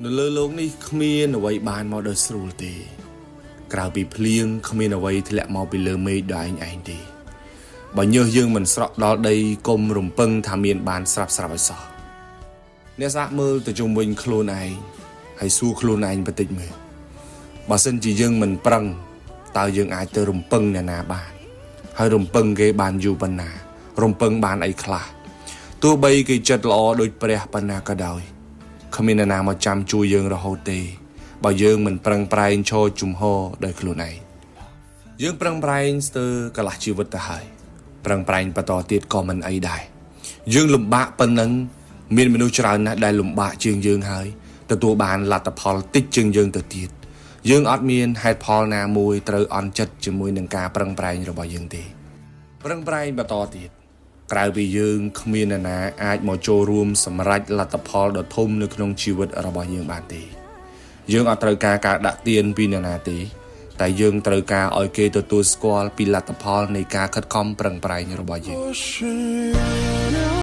នៅលើโลกនេះគ្មានអ្វីបានមកដោយស្រួលទេក្រៅពីភ្លៀងគ្មានអ្វីធ្លាក់មកពីលើមេឃដោយឯងទេបើញើសយើងមិនស្រក់ដល់ដីកុំរំពឹងថាមានបានស្រាប់ឲ្យសោះអ្នកសាកមើលទៅជុំវិញខ្លួនឯងហើយសួរខ្លួនឯងបន្តិចមើលបើសិនជាយើងមិនប្រឹងតើយើងអាចទៅរំពឹងអ្នកណាបានហើយរំពឹងគេបានយូរប៉ុណ្ណារំពឹងបានអីខ្លះទោះបីគេចិត្តល្អដូចព្រះប៉ុណ្ណាក៏ដោយគ្មានអ្នកណាមកចាំជួយយើងរហូតទេបើយើងមិនប្រឹងប្រែងឈរជំហរដោយខ្លួនឯងយើងប្រឹងប្រែងស្ទើរកន្លះជីវិតទៅហើយប្រឹងប្រែងបន្តទៀតក៏មិនអីដែរយើងលំបាកប៉ុណ្ណឹងមានមនុស្សច្រើនណាស់ដែលលំបាកជាងយើងហើយទទួលបានលទ្ធផលតិចជាងយើងទៅទៀតយើងអត់មានហេតុផលណាមួយត្រូវអន់ចិត្តជាមួយនឹងការប្រឹងប្រែងរបស់យើងទេប្រឹងប្រែងបន្តទៀតក្រៅពីយើងគ្មានអ្នកណាអាចមកចូលរួមសម្រេចលទ្ធផលដ៏ធំនៅក្នុងជីវិតរបស់យើងបានទេយើងអត់ត្រូវការដាក់ទានពីអ្នកណាទេតែយើងត្រូវការឲ្យគេទទួលស្គាល់ពីលទ្ធផលនៃការខិតខំប្រឹងប្រែងរបស់យើង